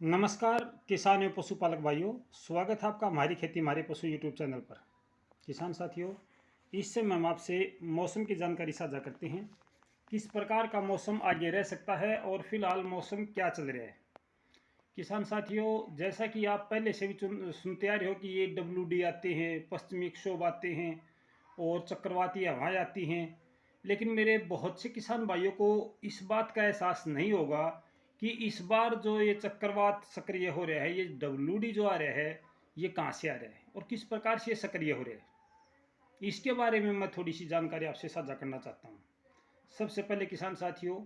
नमस्कार किसान एवं पशुपालक भाइयों, स्वागत है आपका हमारी खेती हमारे पशु यूट्यूब चैनल पर। किसान साथियों, इस समय हम आपसे मौसम की जानकारी साझा करते हैं। किस प्रकार का मौसम आगे रह सकता है और फिलहाल मौसम क्या चल रहा है। किसान साथियों, जैसा कि आप पहले से भी सुनते आ रहे हो कि ये WD आते हैं, पश्चिमी विक्षोभ आते हैं और चक्रवाती हवाएं आती हैं। लेकिन मेरे बहुत से किसान भाइयों को इस बात का एहसास नहीं होगा कि इस बार जो ये चक्रवात सक्रिय हो रहा है, ये WD जो आ रहा है, ये कहाँ से आ रहा है और किस प्रकार से ये सक्रिय हो रहा है। इसके बारे में मैं थोड़ी सी जानकारी आपसे साझा करना चाहता हूँ। सबसे पहले किसान साथियों,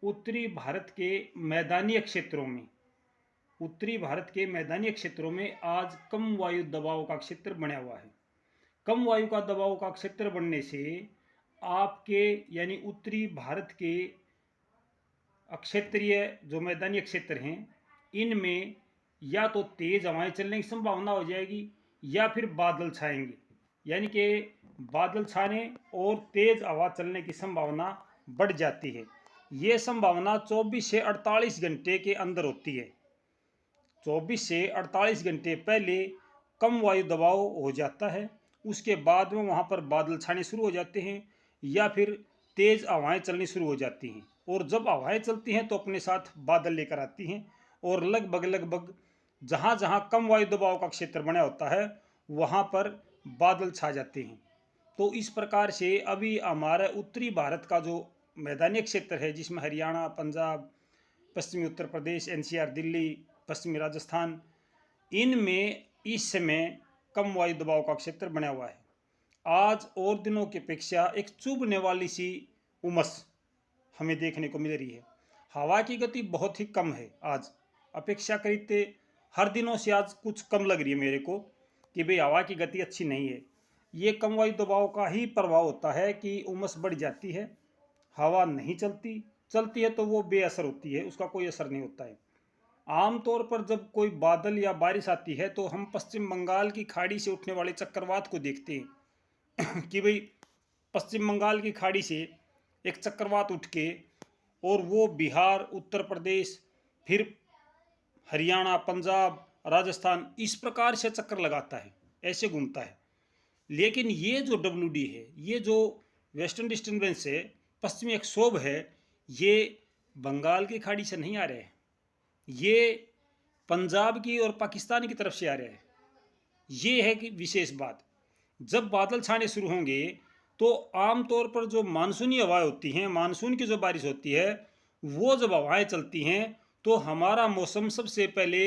उत्तरी भारत के मैदानी क्षेत्रों में उत्तरी भारत के मैदानी क्षेत्रों में आज कम वायु दबाव का क्षेत्र बना हुआ है। कम वायु का दबाव का क्षेत्र बनने से आपके यानी उत्तरी भारत के क्षेत्रीय जो मैदानी क्षेत्र हैं, इनमें या तो तेज हवाएं चलने की संभावना हो जाएगी या फिर बादल छाएंगे। यानी कि बादल छाने और तेज हवा चलने की संभावना बढ़ जाती है। ये संभावना 24 से 48 घंटे के अंदर होती है। 24 से 48 घंटे पहले कम वायु दबाव हो जाता है, उसके बाद में वहाँ पर बादल छाने शुरू हो जाते हैं या फिर तेज़ हवाएं चलनी शुरू हो जाती हैं। और जब हवाएं चलती हैं तो अपने साथ बादल लेकर आती हैं और लगभग लगभग जहाँ जहाँ कम वायु दबाव का क्षेत्र बना होता है वहाँ पर बादल छा जाते हैं। तो इस प्रकार से अभी हमारा उत्तरी भारत का जो मैदानी क्षेत्र है, जिसमें हरियाणा, पंजाब, पश्चिमी उत्तर प्रदेश, NCR दिल्ली, पश्चिमी राजस्थान, इनमें इस समय कम वायु दबाव का क्षेत्र बना हुआ है। आज और दिनों की अपेक्षा एक चुभने वाली सी उमस हमें देखने को मिल रही है। हवा की गति बहुत ही कम है आज, अपेक्षाकृत हर दिनों से आज कुछ कम लग रही है मेरे को कि भाई हवा की गति अच्छी नहीं है। ये कम वायु दबाव का ही प्रभाव होता है कि उमस बढ़ जाती है, हवा नहीं चलती, चलती है तो वो बेअसर होती है, उसका कोई असर नहीं होता है। आमतौर पर जब कोई बादल या बारिश आती है तो हम पश्चिम बंगाल की खाड़ी से उठने वाले चक्रवात को देखते हैं कि भाई पश्चिम बंगाल की खाड़ी से एक चक्रवात उठ के और वो बिहार, उत्तर प्रदेश, फिर हरियाणा, पंजाब, राजस्थान, इस प्रकार से चक्कर लगाता है, ऐसे घूमता है। लेकिन ये जो WD है, ये जो वेस्टर्न डिस्टर्बेंस है, पश्चिमी विक्षोभ है, ये बंगाल की खाड़ी से नहीं आ रहे हैं, ये पंजाब की और पाकिस्तान की तरफ से आ रहे हैं। ये है कि विशेष बात, जब बादल छाने शुरू होंगे तो आमतौर पर जो मानसूनी हवाएं होती हैं, मानसून की जो बारिश होती है, वो जब हवाएं चलती हैं तो हमारा मौसम सबसे पहले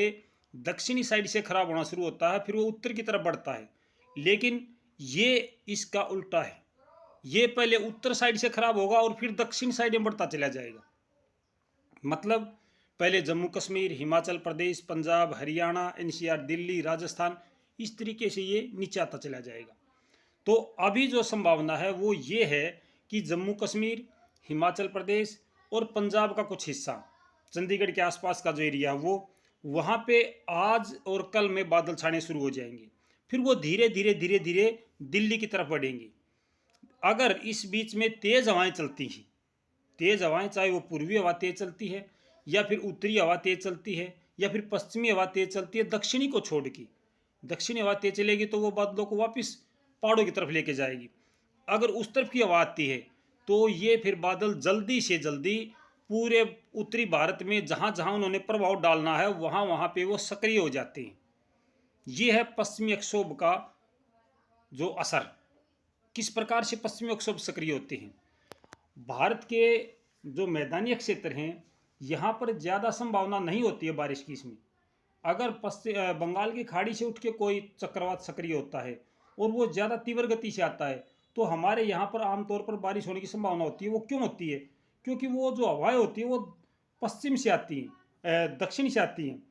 दक्षिणी साइड से खराब होना शुरू होता है, फिर वो उत्तर की तरफ बढ़ता है। लेकिन ये इसका उल्टा है, ये पहले उत्तर साइड से खराब होगा और फिर दक्षिण साइड में बढ़ता चला जाएगा। मतलब पहले जम्मू कश्मीर, हिमाचल प्रदेश, पंजाब, हरियाणा, NCR दिल्ली, राजस्थान, इस तरीके से ये नीचे आता चला जाएगा। तो अभी जो संभावना है वो ये है कि जम्मू कश्मीर, हिमाचल प्रदेश और पंजाब का कुछ हिस्सा, चंडीगढ़ के आसपास का जो एरिया है वो, वहाँ पे आज और कल में बादल छाने शुरू हो जाएंगे। फिर वो धीरे धीरे धीरे धीरे दिल्ली की तरफ बढ़ेंगे। अगर इस बीच में तेज़ हवाएं चलती हैं, तेज़ हवाएं, चाहे वो पूर्वी हवा तेज़ चलती है या फिर उत्तरी हवा तेज़ चलती है या फिर पश्चिमी हवा तेज़ चलती है, दक्षिणी को छोड़ के दक्षिणी हवा तेज़ चलेगी तो वो बादलों को वापस पहाड़ों की तरफ लेके जाएगी। अगर उस तरफ की हवा आती है तो ये फिर बादल जल्दी से जल्दी पूरे उत्तरी भारत में जहाँ जहाँ उन्होंने प्रभाव डालना है वहाँ वहाँ पे वो सक्रिय हो जाते हैं। ये है पश्चिमी विक्षोभ का जो असर, किस प्रकार से पश्चिमी विक्षोभ सक्रिय होते हैं। भारत के जो मैदानी क्षेत्र हैं, यहाँ पर ज़्यादा संभावना नहीं होती है बारिश की। इसमें अगर पश्चिम बंगाल की खाड़ी से उठ के कोई चक्रवात सक्रिय होता है और वो ज़्यादा तीव्र गति से आता है तो हमारे यहाँ पर आमतौर पर बारिश होने की संभावना होती है। वो क्यों होती है? क्योंकि वो जो हवाएं होती है वो पश्चिम से आती हैं, दक्षिण से आती हैं,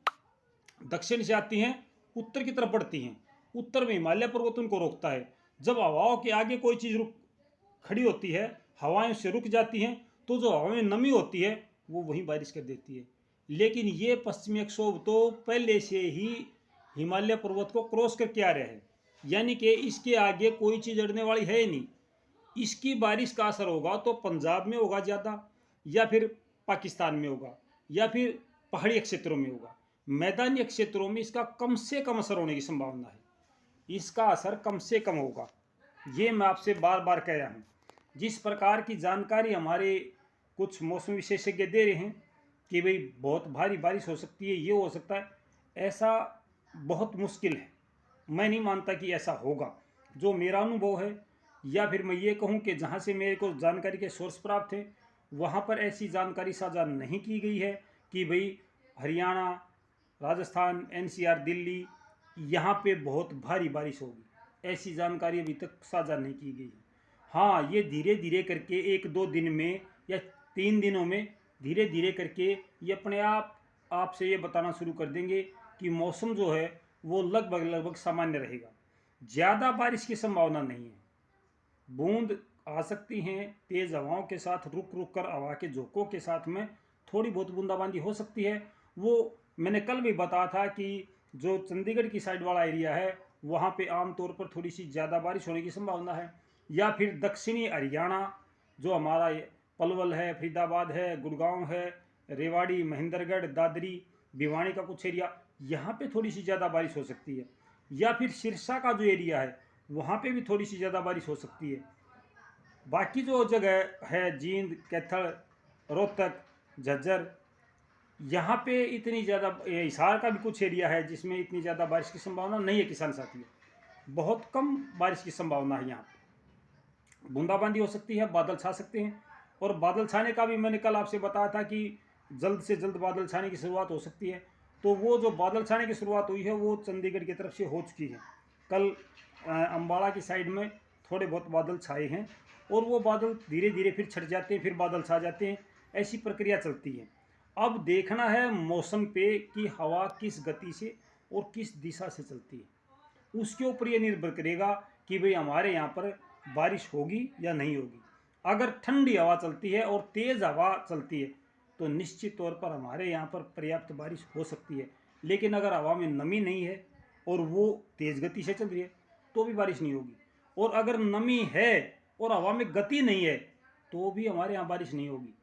दक्षिण से आती हैं, उत्तर की तरफ बढ़ती हैं। उत्तर में हिमालय पर्वत उनको रोकता है। जब हवाओं के आगे कोई चीज़ रुक खड़ी होती है, हवाएं उससे रुक जाती हैं, तो जो हवा में नमी होती है वो वहीं बारिश कर देती है। लेकिन ये पश्चिमी विक्षोभ तो पहले से ही हिमालय पर्वत को क्रॉस करके आ रहे हैं, यानी कि इसके आगे कोई चीज़ अड़ने वाली है ही नहीं। इसकी बारिश का असर होगा तो पंजाब में होगा ज़्यादा, या फिर पाकिस्तान में होगा, या फिर पहाड़ी क्षेत्रों में होगा। मैदानी क्षेत्रों में इसका कम से कम असर होने की संभावना है, इसका असर कम से कम होगा। ये मैं आपसे बार बार कह रहा हूँ। जिस प्रकार की जानकारी हमारे कुछ मौसम विशेषज्ञ दे रहे हैं कि भाई बहुत भारी बारिश हो सकती है, ये हो सकता है, ऐसा बहुत मुश्किल है। मैं नहीं मानता कि ऐसा होगा। जो मेरा अनुभव है, या फिर मैं ये कहूँ कि जहाँ से मेरे को जानकारी के सोर्स प्राप्त है, वहाँ पर ऐसी जानकारी साझा नहीं की गई है कि भाई हरियाणा, राजस्थान, एनसीआर, दिल्ली, यहाँ पे बहुत भारी बारिश होगी, ऐसी जानकारी अभी तक साझा नहीं की गई। हाँ, ये धीरे धीरे करके 1-2 दिन में या 3 दिनों में धीरे धीरे करके ये अपने आप आपसे ये बताना शुरू कर देंगे कि मौसम जो है वो लगभग लगभग सामान्य रहेगा। ज़्यादा बारिश की संभावना नहीं है। बूंद आ सकती हैं तेज़ हवाओं के साथ, रुक रुक कर हवा के झोंकों के साथ में थोड़ी बहुत बूंदाबांदी हो सकती है। वो मैंने कल भी बताया था कि जो चंडीगढ़ की साइड वाला एरिया है, वहाँ पे आमतौर पर थोड़ी सी ज़्यादा बारिश होने की संभावना है। या फिर दक्षिणी हरियाणा, जो हमारा पलवल है, फरीदाबाद है, गुड़गांव है, रेवाड़ी, महेंद्रगढ़, दादरी, भिवानी का कुछ एरिया, यहाँ पे थोड़ी सी ज़्यादा बारिश हो सकती है। या फिर सिरसा का जो एरिया है, वहाँ पे भी थोड़ी सी ज़्यादा बारिश हो सकती है। बाकी जो जगह है, जींद, कैथल, रोहतक, झज्जर, यहाँ पे इतनी ज़्यादा, हिसार का भी कुछ एरिया है जिसमें इतनी ज़्यादा बारिश की संभावना नहीं है किसान साथियों। बहुत कम बारिश की संभावना है यहाँ पे। बूंदाबांदी हो सकती है, बादल छा सकते हैं। और बादल छाने का भी मैंने कल आपसे बताया था कि जल्द से जल्द बादल छाने की शुरुआत हो सकती है। तो वो जो बादल छाने की शुरुआत हुई है वो चंडीगढ़ की तरफ से हो चुकी है। कल अम्बाड़ा की साइड में थोड़े बहुत बादल छाए हैं, और वो बादल धीरे धीरे फिर छट जाते हैं, फिर बादल छा जाते हैं। ऐसी प्रक्रिया चलती है। अब देखना है मौसम पे कि हवा किस गति से और किस दिशा से चलती है, उसके ऊपर ये निर्भर करेगा कि भाई हमारे यहाँ पर बारिश होगी या नहीं होगी। अगर ठंडी हवा चलती है और तेज़ हवा चलती है तो निश्चित तौर पर हमारे यहाँ पर पर्याप्त बारिश हो सकती है। लेकिन अगर हवा में नमी नहीं है और वो तेज़ गति से चल रही है तो भी बारिश नहीं होगी। और अगर नमी है और हवा में गति नहीं है तो भी हमारे यहाँ बारिश नहीं होगी।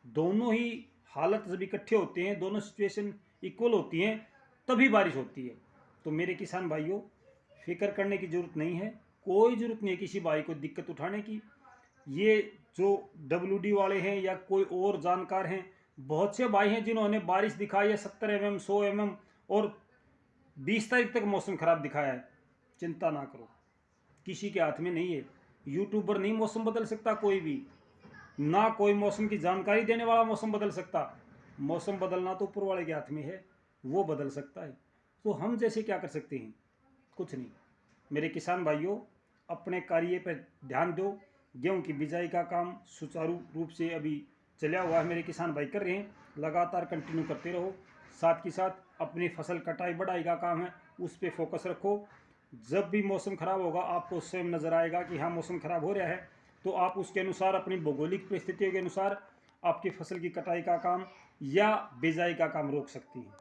दोनों ही हालत जब इकट्ठे होते हैं, दोनों सिचुएशन इक्वल होती हैं, तभी बारिश होती है। तो मेरे किसान भाइयों, फिक्र करने की ज़रूरत नहीं है। कोई ज़रूरत नहीं है किसी भाई को दिक्कत उठाने की। ये जो WD वाले हैं या कोई और जानकार हैं, बहुत से भाई हैं जिन्होंने बारिश दिखाई है 70 mm, 100 mm, और 20 तारीख तक मौसम ख़राब दिखाया है। चिंता ना करो, किसी के हाथ में नहीं है। यूट्यूबर नहीं मौसम बदल सकता, कोई भी ना, कोई मौसम की जानकारी देने वाला मौसम बदल सकता। मौसम बदलना तो ऊपर वाले के हाथ में है, वो बदल सकता है। तो हम जैसे क्या कर सकते हैं? कुछ नहीं। मेरे किसान भाइयों, अपने कार्य पर ध्यान दो। गेहूं की बिजाई का काम सुचारू रूप से अभी चला हुआ है, मेरे किसान भाई कर रहे हैं। लगातार कंटिन्यू करते रहो। साथ के साथ अपनी फसल कटाई बढ़ाई का काम है, उस पर फोकस रखो। जब भी मौसम ख़राब होगा आपको स्वयं नज़र आएगा कि हाँ मौसम ख़राब हो रहा है, तो आप उसके अनुसार, अपनी भौगोलिक परिस्थितियों के अनुसार आपकी फसल की कटाई का काम या बिजाई का काम रोक सकती हैं।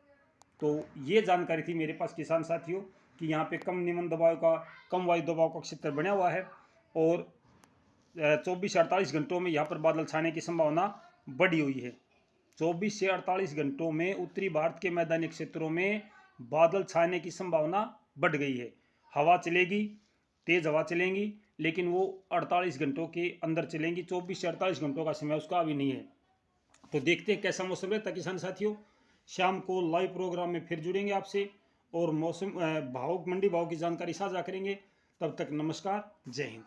तो ये जानकारी थी मेरे पास किसान साथियों कि यहाँ पे कम निम्न दबाव का, कम वायु दबाव का क्षेत्र बना हुआ है, और 24 से 48 घंटों में यहाँ पर बादल छाने की संभावना बढ़ी हुई है। 24 से 48 घंटों में उत्तरी भारत के मैदानी क्षेत्रों में बादल छाने की संभावना बढ़ गई है। हवा चलेगी, तेज़ हवा चलेंगी, लेकिन वो 48 घंटों के अंदर चलेंगी। 24 से 48 घंटों का समय उसका अभी नहीं है। तो देखते हैं कैसा मौसम रहता है किसान साथियों। शाम को लाइव प्रोग्राम में फिर जुड़ेंगे आपसे, और मौसम भाव, मंडी भाव की जानकारी साझा करेंगे। तब तक नमस्कार, जय हिंद।